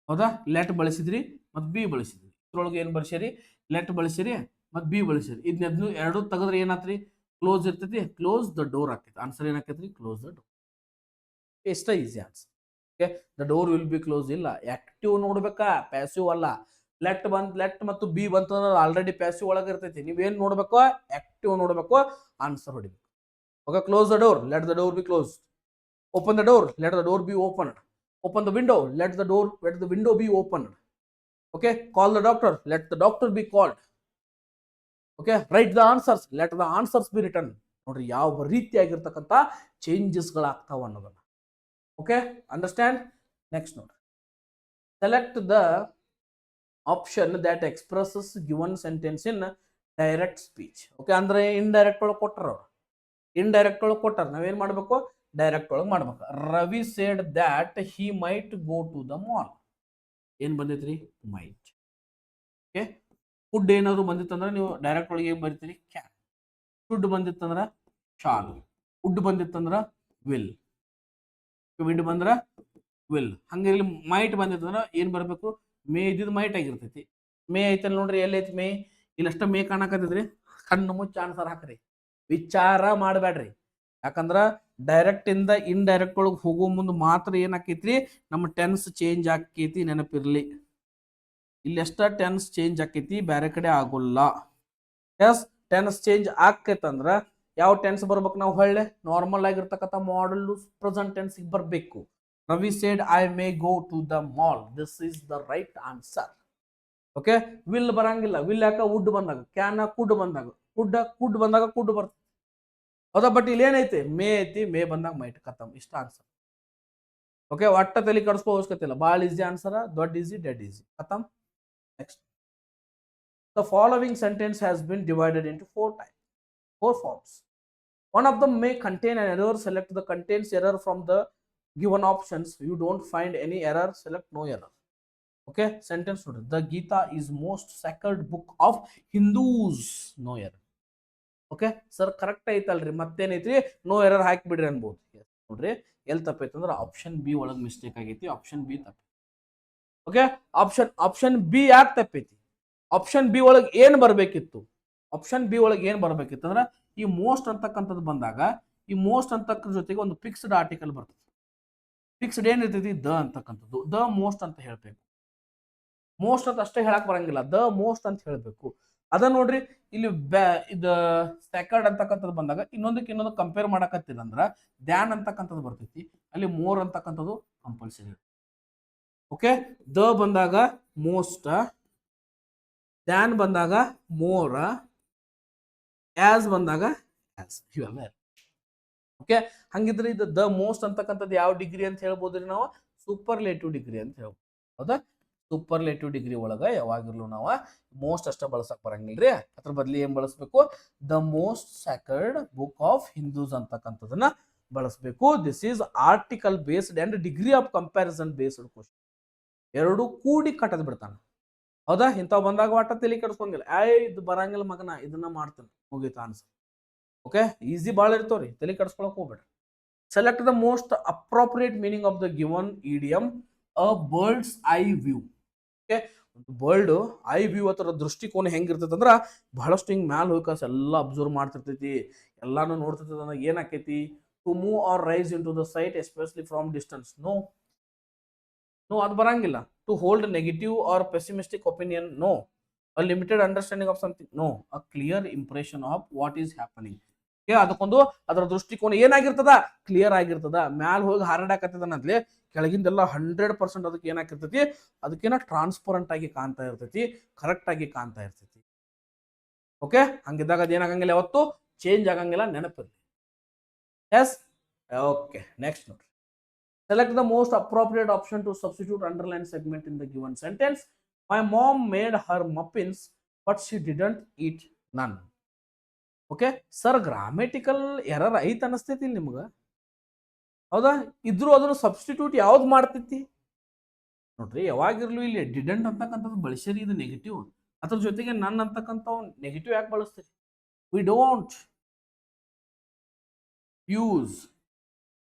ಹೌದಾ, ಲೆಟ್ ಬಳಸಿದ್ರಿ ಮತ್ತು ಬಿ ಬಳಸಿದ್ರಿ, ಇದ್ರೊಳಗೆ ಏನು ಬಳಸಿರಿ, ಲೆಟ್ ಬಳಸಿರಿ ಮತ್ತು ಬಿ ಬಳಸಿರಿ. ಇದನ್ನ ಎರಡು ತೆಗೆದ್ರೆ ಏನಾತ್ರಿ, ಕ್ಲೋಸ್ ಇರ್ತೈತಿ, ಕ್ಲೋಸ್ ದ ಡೋರ್ ಆಗ್ತೈತಿ. ಆನ್ಸರ್ ಏನಾಕೈತ್ರಿ, ಕ್ಲೋಸ್ ದ ಡೋರ್. ಎಷ್ಟ easy answer. Okay, the door will be close ಇಲ್ಲ, ಆಕ್ಟಿವ್ ನೋಡ್ಬೇಕಾ, ಪ್ಯಾಸಿವ್ ಅಲ್ಲ. ಲೆಟ್ ಮತ್ತು ಬಿ ಬಂತಂದ್ರೆ ಆಲ್ರೆಡಿ ಪ್ಯಾಸಿವ್ ಒಳಗೆ ಇರ್ತೈತಿ, ನೀವೇನ್ ನೋಡ್ಬೇಕು, ಆಕ್ಟಿವ್ ನೋಡ್ಬೇಕು, ಆನ್ಸರ್ ಹೊಡಿಬೇಕು. Okay, close the door, let the door be close. Open the door, let the door be open. Open the window, let the window be open. Okay, call the doctor, let the doctor be called. Okay, right the answers, let the answers B return. ನೋಡ್ರಿ ಯಾವ ರೀತಿಯಾಗಿರ್ತಕ್ಕಂಥ ಚೇಂಜಸ್ಗಳಾಗ್ತಾವ ಅನ್ನೋದನ್ನ. Okay, understand. Next ನೋಡ್ರಿ, select the option that expresses given sentence in direct speech. Okay, ಅಂದ್ರೆ indirect ಒಳಗೆ ಕೊಟ್ಟಾರ ಅವ್ರು, indirect ಒಳಗೆ ಕೊಟ್ಟಾರ, ನಾವೇನ್ ಮಾಡ್ಬೇಕು, ಡೈರೆಕ್ಟ್ ಒಳಗೆ ಮಾಡ್ಬೇಕು. Ravi said that he might go to the mall. ಏನ್ ಬಂದೈತ್ರಿ, ಮೈಟ್. ಓಕೆ, ಫುಡ್ ಏನಾದ್ರು ಬಂದಿತ್ತಂದ್ರೆ ನೀವು ಡೈರೆಕ್ಟ್ ಒಳಗೆ ಏನ್ ಬರಿತೀರಿ, ಕ್ಯಾನ್. ಶುಡ್ ಬಂದಿತ್ತಂದ್ರ ಶಾಲ್, ವುಡ್ ಬಂದಿತ್ತಂದ್ರ ವಿಲ್, ವಿಡ್ ಬಂದ್ರ ವಿಲ್. ಹಂಗ ಇಲ್ಲಿ ಮೈಟ್ ಬಂದಿತ್ತಂದ್ರ ಏನ್ ಬರ್ಬೇಕು, ಮೇ ಇದ್ದಿದ್ ಮೈಟ್ ಆಗಿರ್ತೈತಿ. ಮೇ ಐತಲ್ ನೋಡ್ರಿ, ಎಲ್ಲಿ ಐತಿ ಮೇ, ಇಲ್ಲಷ್ಟ ಮೇ ಕಾಣಕತ್ತೈತ್ರಿ. ಕಣ್ಣು ಮುಚ್ಚ ಆನ್ಸರ್ ಹಾಕ್ರಿ, ವಿಚಾರ ಮಾಡಬೇಡ್ರಿ. ಯಾಕಂದ್ರ ಡೈರೆಕ್ಟ್ ಇಂದ ಇಂಡೈರೆಕ್ಟ್ ಒಳಗೆ ಹೋಗೋ ಮುಂದೆ ಮಾತ್ರ ಏನಾಕೈತ್ರಿ, ನಮ್ಮ ಟೆನ್ಸ್ ಚೇಂಜ್ ಆಕೈತಿ, ನೆನಪಿರ್ಲಿ. ಇಲ್ಲಿ ಎಷ್ಟ ಟೆನ್ಸ್ ಚೇಂಜ್ ಆಕೈತಿ, ಬೇರೆ ಕಡೆ ಆಗೋಲ್ಲ. ಎಸ್ ಟೆನ್ಸ್ ಚೇಂಜ್ ಆಕೈತಂದ್ರ ಯಾವ ಟೆನ್ಸ್ ಬರ್ಬೇಕು, ನಾವು ಹೊಳ್ಳೆ ನಾರ್ಮಲ್ ಆಗಿರ್ತಕ್ಕಂಥ ಮಾಡಲ್ ಪ್ರೆಸೆಂಟ್ ಟೆನ್ಸ್ ಬರ್ಬೇಕು. Ravi said I may go to the mall, this is the right answer. Okay, will ಬರಂಗಿಲ್ಲ. ವಿಲ್ ಯಾಕ, ವುಡ್ ಬಂದಾಗ. ಕ್ಯಾನ್ ಕುಡ್ ಬಂದಾಗ, ಕುಡ್ ಬಂದಾಗ ಕುಡ್ ಬರ್ತದೆ, ಹೌದಾ. ಬಟ್ ಇಲ್ಲಿ ಏನೈತಿ, ಮೇ ಐತಿ, ಮೇ ಬಂದಾಗ ಮೈಟ್, ಖತಮ್, ಇಷ್ಟ ಆನ್ಸರ್. ಓಕೆ, ಒಟ್ಟ ತಲೆ ಕಡಿಸ್ಕೋ ಅವಶ್ಯಕತೆ ಬಾಳ ಈಸಿ ಆನ್ಸರ್, ದೊಡ್ಡ ಈಸಿ, ಡೆಡ್ ಈಸಿ, ಖತಮ್. Next, the following sentence has been divided into four forms. One of them may contain an error. Select the contains error from the given options. You don't find any error, select no error. Okay, sentence note, the Gita is most sacred book of Hindus, no error. Okay sir, correct ಐತಲ್ರಿ, ಮತ್ತೇನೈತ್ರಿ, no error ಹಾಕಿಬಿಡ್ರಿ ಅನ್ಬೋದು. ನೋಡ್ರಿ ಎಲ್ಲಿ ತಪ್ಪೈತೆ ಅಂದ್ರೆ option B ಒಳಗೆ mistake ಆಗೈತಿ, option B ತಪ್ಪ. Okay, option B ಯಾಕೆ ತಪ್ಪೈತಿ, option B ಒಳಗೆ ಏನ್ ಬರ್ಬೇಕಿತ್ತು, ಆಪ್ಷನ್ ಬಿ ಒಳಗೆ ಏನ್ ಬರ್ಬೇಕಿತ್ತು ಅಂದ್ರೆ ಈ ಮೋಸ್ಟ್ ಅಂತಕ್ಕಂಥದ್ದು ಬಂದಾಗ ಈ ಮೋಸ್ಟ್ ಅಂತಕ್ಕ ಜೊತೆಗೆ ಒಂದು ಫಿಕ್ಸ್ಡ್ ಆರ್ಟಿಕಲ್ ಬರ್ತದೆ. ಫಿಕ್ಸ್ಡ್ ಏನಿರ್ತೈತಿ, ದ ಅಂತಕ್ಕಂಥದ್ದು, ದ ಮೋಸ್ಟ್ ಅಂತ ಹೇಳ್ಬೇಕು. ಮೋಸ್ಟ್ ಅಂತ ಅಷ್ಟೇ ಹೇಳಕ್ ಬರಂಗಿಲ್ಲ, ದ ಮೋಸ್ಟ್ ಅಂತ ಹೇಳ್ಬೇಕು. ಅದ ನೋಡ್ರಿ, ಇಲ್ಲಿ ಇದು ಸೆಕರ್ಡ್ ಅಂತಕ್ಕಂಥದ್ದು ಬಂದಾಗ ಇನ್ನೊಂದಕ್ಕೆ ಇನ್ನೊಂದು ಕಂಪೇರ್ ಮಾಡಕತ್ತಿಲ್ಲ ಅಂದ್ರ ದ್ಯಾನ್ ಅಂತಕ್ಕಂಥದ್ದು ಬರ್ತೈತಿ, ಅಲ್ಲಿ ಮೋರ್ ಅಂತಕ್ಕಂಥದ್ದು ಕಂಪಲ್ಸರಿ. ಓಕೆ, ದ ಬಂದಾಗ ಮೋಸ್ಟ್, ದ್ಯಾನ್ ಬಂದಾಗ ಮೋರ್, ಆಸ್ ಬಂದಾಗ ಆಸ್, ಇವೆಲ್ಲ. ಓಕೆ, ಹಂಗಿದ್ರೆ ಇದು ದ ಮೋಸ್ಟ್ ಅಂತಕ್ಕಂಥದ್ದು ಯಾವ ಡಿಗ್ರಿ ಅಂತ ಹೇಳ್ಬೋದ್ರಿ ನಾವು, ಸೂಪರ್ಲೇಟಿವ್ ಡಿಗ್ರಿ ಅಂತ ಹೇಳ್ಬೋದು. ಹೌದಾ, ಸೂಪರ್ಲೇಟಿವ್ ಡಿಗ್ರಿ ಒಳಗ ಯಾವಾಗಿರ್ಲು ನಾವು ಮೋಸ್ಟ್ ಅಷ್ಟ ಬಳಸಕ್ ಬರಂಗಿಲ್ರಿ. ಅದ್ರ ಬದ್ಲಿ ಏನ್ ಬಳಸಬೇಕು, the most sacred book of Hindus ಅಂತಕ್ಕಂಥದನ್ನ ಬಳಸಬೇಕು. This is article based and degree of comparison based question. ಎರಡು ಕೂಡಿ ಕಟ್ಟದ್ ಬಿಡ್ತಾನ. ಹೌದಾ, ಇಂಥವ್ ಬಂದಾಗ ಒಟ್ಟ ತಲೆ ಕೆಡಿಸ್ಕೊಂಗಿಲ್ಲ, ಇದು ಬರಂಗಿಲ್ಲ ಮಗನ, ಇದನ್ನ ಮಾಡ್ತಾನೆ, ಮುಗೀತ ಆನ್ಸರ್. ಓಕೆ, ಈಸಿ ಭಾಳ ಇರ್ತವ್ರಿ, ತಲೆ ಕೆಡಿಸ್ಕೊಳಕ್ ಹೋಗ್ಬೇಡ್ರಿ. Select the most appropriate meaning of the given idiom, a birds eye view. Okay, bird eye view ಅದರ ದೃಷ್ಟಿಕೋನ ಹೆಂಗಿರ್ತೈತೆ ಅಂದ್ರೆ ಬಹಳಷ್ಟು ಹಿಂಗೆ ಮ್ಯಾಲ ಹೋಗ್ಕಾಸ ಎಲ್ಲ ಅಬ್ಸರ್ವ್ ಮಾಡ್ತಿರ್ತೈತಿ, ಎಲ್ಲಾನು ನೋಡ್ತಿರ್ತೈತಿ. ಅಂದ್ರೆ ಏನಾಕೈತಿ, to move or rise in to the sight especially from distance, no, ಅದು ಬರಂಗಿಲ್ಲ. To hold negative or pessimistic opinion, no. A limited understanding of something, no. A clear impression of what is happening. ಅದಕ್ಕೊಂದು ಅದರ ದೃಷ್ಟಿಕೋನ ಏನಾಗಿರ್ತದ, clear ಆಗಿರ್ತದ. ಮ್ಯಾಲ ಹೋಗಿ ಹಾರಾಡಕತ್ತದನಂತಲೇ ಕೆಳಗಿಂದೆಲ್ಲ 100% ಅದಕ್ಕೆ ಏನಾಗಿರ್ತೈತಿ, ಅದಕ್ಕೇನ ಟ್ರಾನ್ಸ್ಪರೆಂಟ್ ಆಗಿ ಕಾಣ್ತಾ ಇರ್ತೈತಿ, ಕರೆಕ್ಟ್ ಆಗಿ ಕಾಣ್ತಾ ಇರ್ತೈತಿ. ಓಕೆ, ಹಂಗಿದ್ದಾಗ ಅದೇನಾಗಂಗಿಲ್ಲ, ಯಾವತ್ತು ಚೇಂಜ್ ಆಗಂಗಿಲ್ಲ, ನೆನಪಿರ್ಲಿ. Yes, okay. ನೆಕ್ಸ್ಟ್ ನೋಡ್ರಿ, select the most appropriate option to substitute underline segment in the given sentence. My mom made her muffins but she didn't eat none. Okay sir, grammatical error ಐತ್ ಅನಿಸ್ತೈತಿ ನಿಮ್ಗೆ, ಹೌದಾ. ಇದ್ರೂ ಅದನ್ನು substitute ಯಾವ್ದು ಮಾಡ್ತೈತಿ ನೋಡ್ರಿ. ಯಾವಾಗಿರ್ಲು ಇಲ್ಲಿ ಡಿಡಂಟ್ ಅಂತಕ್ಕಂಥದ್ದು ಬಳಸಿರಿ, ಇದು ನೆಗೆಟಿವ್. ಅದ್ರ ಜೊತೆಗೆ ನನ್ ಅಂತಕ್ಕಂಥ ನೆಗೆಟಿವ್ ಯಾಕೆ ಬಳಸ್ತೀರಿ. We don't use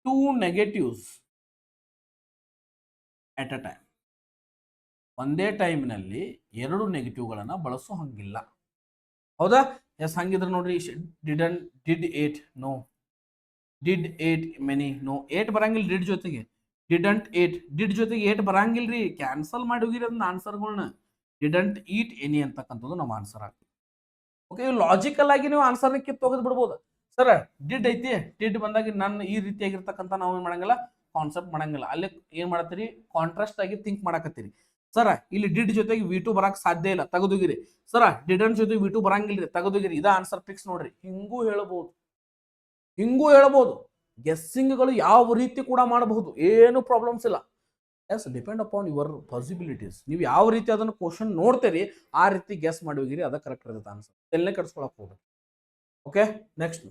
two negatives at a time. ಒಂದೇ ಟೈಮ್ನಲ್ಲಿ ಎರಡು ನೆಗೆಟಿವ್ಗಳನ್ನ ಬಳಸೋ ಹಂಗಿಲ್ಲ, ಹೌದಾ. ಎಸ್, ಹಂಗಿದ್ರೆ ನೋಡ್ರಿ, didn't, did ate, no. Did ate many, no. Ate ಬರಂಗಿಲ್ಲ ಡಿಡ್ ಜೊತೆಗೆ, ಡಿಡಂಟ್ ಏಟ್, ಡಿಡ್ ಜೊತೆಗೆ ಏಟ್ ಬರಂಗಿಲ್ರಿ, ಕ್ಯಾನ್ಸಲ್ ಮಾಡಿ ಹೋಗಿರಿ ಅದನ್ನ ಆನ್ಸರ್ಗಳನ್ನ. ಡಿಡಂಟ್ ಈಟ್ ಎನಿ ಅಂತಕ್ಕಂಥದ್ದು ನಮ್ಮ ಆನ್ಸರ್ ಆಗ್ತದೆ. ಓಕೆ, ಲಾಜಿಕಲ್ ಆಗಿ ನೀವು ಆನ್ಸರ್ನ ಕಿತ್ತು ತೆಗೆದು ಬಿಡ್ಬೋದು. ಸರ್ ಡಿಡ್ ಐತಿ, ಡಿಡ್ ಬಂದಾಗ ನನ್ನ ಈ ರೀತಿಯಾಗಿರ್ತಕ್ಕಂಥ ನಾವು ಏನು ಮಾಡಂಗಿಲ್ಲ, ಕಾನ್ಸೆಪ್ಟ್ ಮಾಡಂಗಿಲ್ಲ. ಅಲ್ಲಿ ಏನ್ ಮಾಡತ್ತೀರಿ, ಕಾಂಟ್ರಾಸ್ಟ್ ಆಗಿ ಥಿಂಕ್ ಮಾಡಕತ್ತೀರಿ. ಸರ ಇಲ್ಲಿ ಡಿಡ್ ಜೊತೆಗೆ ವಿ2 ಬರಕ್ ಸಾಧ್ಯ ಇಲ್ಲ, ತೆಗೆದುಗಿರಿ. ಸರ ಡಿಡಂಟ್ ಜೊತೆಗೆ ವಿ2 ಬರಂಗಿಲ್ರಿ, ತೆಗೆದುಗಿರಿ. ಇದ ಆನ್ಸರ್ ಫಿಕ್ಸ್ ನೋಡ್ರಿ. ಹಿಂಗೂ ಹೇಳಬಹುದು, ಹಿಂಗೂ ಹೇಳಬಹುದು. ಗೆಸ್ಸಿಂಗ್ಗಳು ಯಾವ ರೀತಿ ಕೂಡ ಮಾಡಬಹುದು, ಏನು ಪ್ರಾಬ್ಲಮ್ಸ್ ಇಲ್ಲ. Yes, depend upon your possibilities. ನೀವು ಯಾವ ರೀತಿ ಅದನ್ನು ಕ್ವಶನ್ ನೋಡ್ತೀರಿ ಆ ರೀತಿ ಗೆಸ್ ಮಾಡಿ ಹೋಗಿರಿ, ಅದ ಕರೆಕ್ಟ್ ಇರುತ್ತೆ ಆನ್ಸರ್. ಎಲ್ಲೇ ಕಟ್ಸ್ಕೊಳಕ್ ಹೋಗ್ಬೇಕು. Okay, next,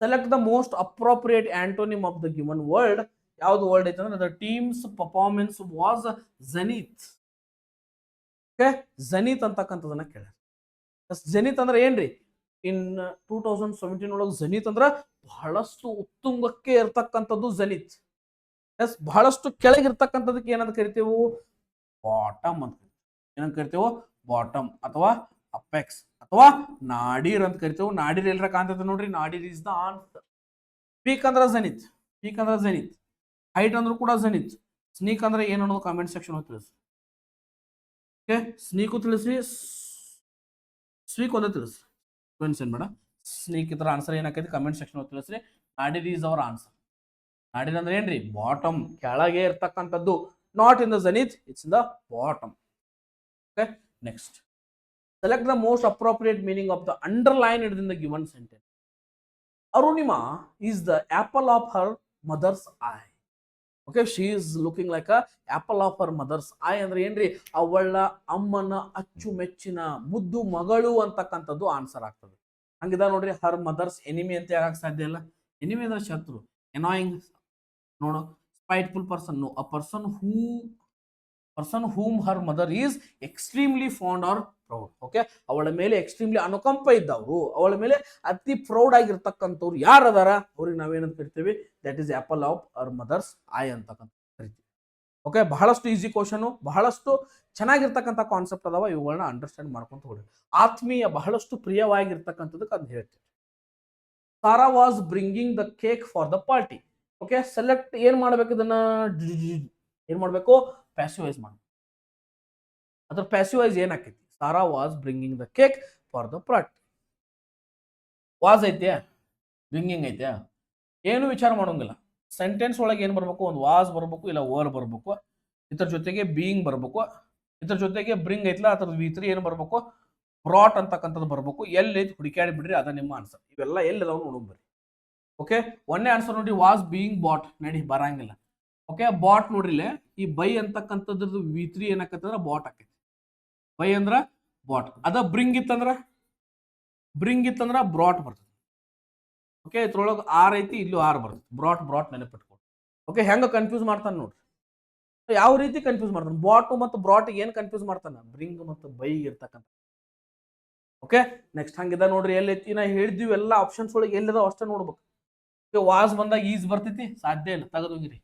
select the most appropriate antonym of the given word. ಯಾವ್ದು ವರ್ಡ್ ಐತೆ ಅಂದ್ರೆ the team's performance was zenith. Okay, zenith ಅಂತಕ್ಕಂಥದನ್ನ ಕೇಳ. ಝೆನಿತ್ ಅಂದ್ರೆ ಏನ್ರಿ, ಇನ್ 2017 ಒಳಗೆ ಝನಿತ್ ಅಂದ್ರ ಬಹಳಷ್ಟು ಉತ್ತುಂಗಕ್ಕೆ ಇರ್ತಕ್ಕಂಥದ್ದು ಝನಿತ್. ಎಸ್, ಬಹಳಷ್ಟು ಕೆಳಗಿರ್ತಕ್ಕಂಥದಕ್ಕೆ ಏನಂತ ಕರಿತೇವೆ? ಬಾಟಮ್ ಅಂತ ಏನಂತ ಕರಿತೇವೆ? ಬಾಟಮ್ ಅಥವಾ ಅಪೆಕ್ಸ್ ಅಥವಾ ನಾಡೀರ್ ಅಂತ ಕರಿತೇವೆ. ನಾಡೀರ್ ಎಲ್ಲರ ಕಾಣ್ತೈತೆ ನೋಡ್ರಿ, ನಾಡೀರ್ ಇಸ್ ದ ಆನ್ಸರ್. ಪೀಕ್ ಅಂದ್ರೆ ಝನಿತ್, ಪೀಕ್ ಅಂದ್ರೆ ಝನಿತ್. ಹೈಟ್ ಅಂದ್ರೂ ಕೂಡ ಝನಿತ್. ಸ್ನೀಕ್ ಅಂದ್ರೆ ಏನು ಅನ್ನೋದು ಕಾಮೆಂಟ್ ಸೆಕ್ಷನ್ ತಿಳಿಸಿ. ಓಕೆ, ಸ್ನೀಕು ತಿಳಿಸಿ, ಸ್ವೀಕ್ ಒಂದೇ ತಿಳಿಸಿ. ಏನ್ ಬೇಡ, ಸ್ನೀಕ್ ಇದ್ರ ಆನ್ಸರ್ ಏನಾಕೈತಿ ಕಮೆಂಟ್ ಸೆಕ್ಷನ್ ತಿಳಿಸ್ರಿ. Nadir is our answer. Nadir ಅಂದ್ರೆ ಏನ್ರಿ? ಬಾಟಮ್, ಕೆಳಗೆ ಇರ್ತಕ್ಕಂಥದ್ದು. Not in the zenith, it's in the bottom. Okay, next. Select the most appropriate meaning of the underlined in the given sentence. Arunima is the apple of her mother's eye. Okay, she is looking like a apple of her mother's eye ಅಂದ್ರೆ ಏನ್ರಿ? ಅವಳ ಅಮ್ಮನ ಅಚ್ಚುಮೆಚ್ಚಿನ ಮುದ್ದು ಮಗಳು ಅಂತಕ್ಕಂಥದ್ದು answer ಆಗ್ತದೆ. ಹಂಗಿದ ನೋಡ್ರಿ, ಹರ್ ಮದರ್ಸ್ ಎನಿಮಿ ಅಂತ ಯಾಕೆ ಸಾಧ್ಯ ಇಲ್ಲ? ಎನಿಮಿ ಅಂದ್ರೆ ಶತ್ರು. ಎನಾಯಿಂಗ್ ನೋಡು, spiteful person, a person whom her mother is extremely fond or proud. Okay, ಅವಳ ಮೇಲೆ ಎಕ್ಸ್ಟ್ರೀಮ್ಲಿ ಅನುಕಂಪ ಇದ್ದವರು, ಅವಳ ಮೇಲೆ ಅತಿ ಪ್ರೌಡ್ ಆಗಿರ್ತಕ್ಕಂಥವ್ರು ಯಾರು ಅದಾರ? ಅವ್ರಿಗೆ ನಾವೇನಂತ ಕರಿತೀವಿ? That is apple of our mothers eye ಅಂತಕ್ಕಂಥ ಕರಿತೀವಿ. ಓಕೆ, ಬಹಳಷ್ಟು ಈಸಿ ಕ್ವಶನ್, ಬಹಳಷ್ಟು ಚೆನ್ನಾಗಿರ್ತಕ್ಕಂಥ ಕಾನ್ಸೆಪ್ಟ್ ಅದಾವ. ಇವುಗಳನ್ನ ಅಂಡರ್ಸ್ಟ್ಯಾಂಡ್ ಮಾಡ್ಕೊಂತ ಹೋಗಿ. ಆತ್ಮೀಯ, ಬಹಳಷ್ಟು ಪ್ರಿಯವಾಗಿರ್ತಕ್ಕಂಥದಕ್ಕೆ ಅದು ಹೇಳ್ತೀವಿ. Sara was bringing the cake for the party. Okay, select ಏನ್ ಮಾಡ್ಬೇಕು? ಇದನ್ನ ಏನ್ ಮಾಡ್ಬೇಕು? ಪ್ಯಾಸಿವೈಸ್ ಮಾಡ್ಬೇಕು. ಅದ್ರ ಪ್ಯಾಸಿವೈಸ್ ಏನಾಕೈತಿ? Sara was bringing the cake for the party. Was ಐತೆ, ಬ್ರಿಂಗಿಂಗ್ ಐತೆ, ಏನು ವಿಚಾರ ಮಾಡೋಂಗಿಲ್ಲ. ಸೆಂಟೆನ್ಸ್ ಒಳಗೆ ಏನ್ ಬರ್ಬೇಕು? ಒಂದು ವಾಸ್ ಬರ್ಬೇಕು, ಇಲ್ಲ ವರ್ ಬರ್ಬೇಕು. ಇದ್ರ ಜೊತೆಗೆ ಬೀಯಿಂಗ್ ಬರ್ಬೇಕು. ಇದ್ರ ಜೊತೆಗೆ ಬ್ರಿಂಗ್ ಐತ್ಲಾ, ಅದ್ರ ವಿತ್ರಿ ಏನ್ ಬರ್ಬೇಕು? ಬ್ರಾಟ್ ಅಂತಕ್ಕಂಥದ್ದು ಬರ್ಬೇಕು. ಎಲ್ಲಿ ಹುಡುಕ್ಯಾಡಿ ಬಿಡ್ರಿ, ಅದ ನಿಮ್ಮ ಆನ್ಸರ್. ಇವೆಲ್ಲ ಎಲ್ಲಿ ಅದಾವ ನೋಡ್ಬರ್ರಿ. ಓಕೆ, ಒಂದೇ ಆನ್ಸರ್ ನೋಡ್ರಿ, ವಾಸ್ ಬೀಯಿಂಗ್ ಬಾಟ್. ನಡಿ, ಬರಂಗಿಲ್ಲ. ಓಕೆ, ಬಾಟ್ ನೋಡ್ರಿ, ಈ ಬೈ ಅಂತಕ್ಕಂಥದ್ದು ವಿತ್ರಿ ಏನಾಕತ್ತಂದ್ರ ಬಾಟ್ ಆಕೈತಿ. ಬೈ ಅಂದ್ರ ಬಾಟ್. ಅದ ಬ್ರಿಂಗ್ ಇತ್ತಂದ್ರ ಬ್ರಾಟ್ ಬರ್ತದೆ. ಓಕೆ, ಇದ್ರೊಳಗೆ ಆರ್ ಐತಿ, ಇಲ್ಲೂ ಆರ್ ಬರ್ತದೆ. ಬ್ರಾಟ್ ನೆನಪಿಟ್ಕೊಂಡು. ಓಕೆ, ಹೆಂಗ ಕನ್ಫ್ಯೂಸ್ ಮಾಡ್ತಾನೆ ನೋಡ್ರಿ. ಯಾವ ರೀತಿ ಕನ್ಫ್ಯೂಸ್ ಮಾಡ್ತಾನೆ? ಬಾಟ್ ಮತ್ತು ಬ್ರಾಟ್ ಏನ್ ಕನ್ಫ್ಯೂಸ್ ಮಾಡ್ತಾನ? ಬ್ರಿಂಗ್ ಮತ್ತು ಬೈ ಇರ್ತಕ್ಕಂಥ. ಓಕೆ, ನೆಕ್ಸ್ಟ್ ಹಂಗಿದ ನೋಡ್ರಿ, ಎಲ್ಲೈತಿ ನಾ ಹೇಳಿದ್ವಿ ಎಲ್ಲ ಆಪ್ಷನ್ಸ್ ಒಳಗೆ ಎಲ್ಲಿದಾವ ಅಷ್ಟೇ ನೋಡ್ಬೇಕು. ವಾಸ್ ಬಂದಾಗ ಈಸ್ ಬರ್ತೈತಿ, ಸಾಧ್ಯ ಇಲ್ಲ, ತೆಗೆದೋಗಿರಿ.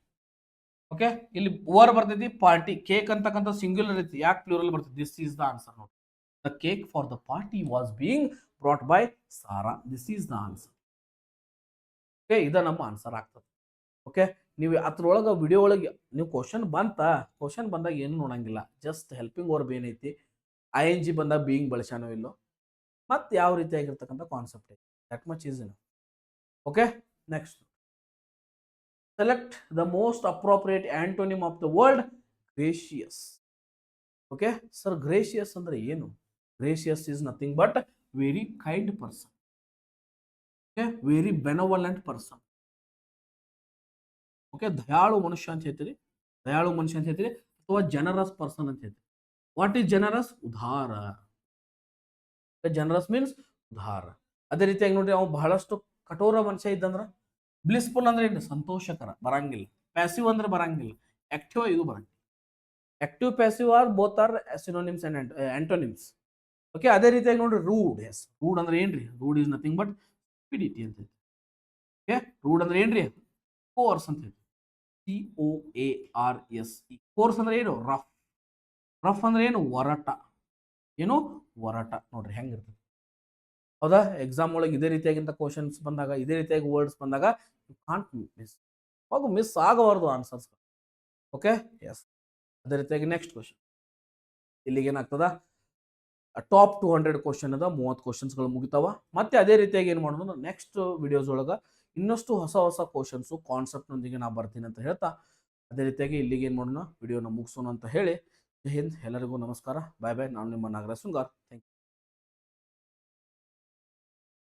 ಓಕೆ, ಇಲ್ಲಿ ಓವರ್ ಬರ್ತೈತಿ, ಪಾರ್ಟಿ. ಕೇಕ್ ಅಂತಕ್ಕಂಥ ಸಿಂಗ್ಯುಲರ್ ಐತಿ, ಯಾಕೆ ಪ್ಲೂರಲ್ ಬರ್ತೈತಿ? ದಿಸ್ ಈಸ್ ದ ಆನ್ಸರ್ ನೋಡಿ. The cake for the party was being brought by Sara. This is the answer. Okay, ಇದ ನಮ್ಮ ಆನ್ಸರ್ ಆಗ್ತದೆ. ಓಕೆ, ನೀವು ಅದ್ರೊಳಗೆ ವಿಡಿಯೋ ಒಳಗೆ ನೀವು ಕ್ವಶನ್ ಬಂದಾಗ ಏನು ನೋಡಂಗಿಲ್ಲ. ಜಸ್ಟ್ ಹೆಲ್ಪಿಂಗ್ ವರ್ಬ್ ಏನೈತಿ, ING ಬಂದಾಗ ಬೀಯಿಂಗ್ ಬಳಸ್ಯಾನೋ ಇಲ್ಲೋ, ಮತ್ತೆ ಯಾವ ರೀತಿಯಾಗಿರ್ತಕ್ಕಂಥ ಕಾನ್ಸೆಪ್ಟ್ ಐತಿ, that much is enough. Okay, next. Select the most appropriate antonym of the word gracious. Okay, sir, gracious ಅಂದ್ರೆ ಏನು? Gracious is nothing but very kind person. Okay, very benevolent person. Okay, ದಯಾಳು ಮನುಷ್ಯ ಅಂತ ಹೇಳ್ತೀರಿ, ಅಥವಾ generous person ಅಂತ ಹೇಳ್ತೀರಿ. What is generous? ಉದಾರ. Generous means ಉದಾರ. ಅದೇ ರೀತಿಯಾಗಿ ನೋಡ್ರಿ, ಅವ್ನು ಬಹಳಷ್ಟು ಕಠೋರ ಮನುಷ್ಯ ಇದ್ದಂದ್ರ ಬ್ಲಿಸ್ಫುಲ್ ಅಂದ್ರೆ ಏನು? ಸಂತೋಷಕರ, ಬರಂಗಿಲ್ಲ. ಪ್ಯಾಸಿವ್ ಅಂದ್ರೆ ಬರಂಗಿಲ್ಲ. ಆಕ್ಟಿವ್ ಇದು ಬರಂಗಿಲ್ಲ. Active, passive are both are synonyms and antonyms. Okay, ಅದೇ ರೀತಿಯಾಗಿ ನೋಡ್ರಿ, ರೂಡ್. ಎಸ್, ರೂಡ್ ಅಂದ್ರೆ ಏನ್ರಿ? Rude is nothing but stupidity ಅಂತ ಹೇಳಿ. ಓಕೆ, ರೂಡ್ ಅಂದ್ರೆ ಏನ್ರಿ? ಕೋರ್ಸ್ ಅಂತ ಹೇಳಿ. COARSE. ಕೋರ್ಸ್ ಅಂದ್ರೆ ಏನು? ರಫ್. ರಫ್ ಅಂದ್ರೆ ಏನು? ಒರಟ. ಏನು? ಒರಟ. ನೋಡ್ರಿ ಹೆಂಗಿರ್ತದೆ. ಹೌದಾ? ಎಕ್ಸಾಮ್ ಒಳಗೆ ಇದೇ ರೀತಿಯಾಗಿಂತ ಕ್ವಶನ್ಸ್ ಬಂದಾಗ, ಇದೇ ರೀತಿಯಾಗಿ ವರ್ಡ್ಸ್ ಬಂದಾಗ ಯು ಕಾಂಟ್ ಮಿಸ್ ಆಗಬಾರ್ದು ಆನ್ಸರ್ಸ್. Okay, yes. ಅದೇ ರೀತಿಯಾಗಿ ನೆಕ್ಸ್ಟ್ ಕ್ವಶನ್. ಇಲ್ಲಿಗೆ ಏನಾಗ್ತದ? ಟಾಪ್ 200 ಕ್ವಶನ್ ಅದ, 30 ಕ್ವಶನ್ಸ್ಗಳು ಮುಗಿತಾವ. ಮತ್ತೆ ಅದೇ ರೀತಿಯಾಗಿ ಏನು ಮಾಡೋದು, ನೆಕ್ಸ್ಟ್ ವಿಡಿಯೋಸ್ ಒಳಗೆ ಇನ್ನಷ್ಟು ಹೊಸ ಕ್ವಶನ್ಸು ಕಾನ್ಸೆಪ್ಟ್ನೊಂದಿಗೆ ನಾ ಬರ್ತೀನಿ ಅಂತ ಹೇಳ್ತಾ, ಅದೇ ರೀತಿಯಾಗಿ ಇಲ್ಲಿಗೆ ಏನು ಮಾಡೋಣ, ವಿಡಿಯೋನ ಮುಗಿಸೋಣ ಅಂತ ಹೇಳಿ, ಜೈ ಹಿಂದ್, ಎಲ್ಲರಿಗೂ ನಮಸ್ಕಾರ, ಬಾಯ್ ಬಾಯ್. ನಾನು ನಿಮ್ಮ ನಾಗರಾಜ್ ಸುಂಗಾರ್. Thank you.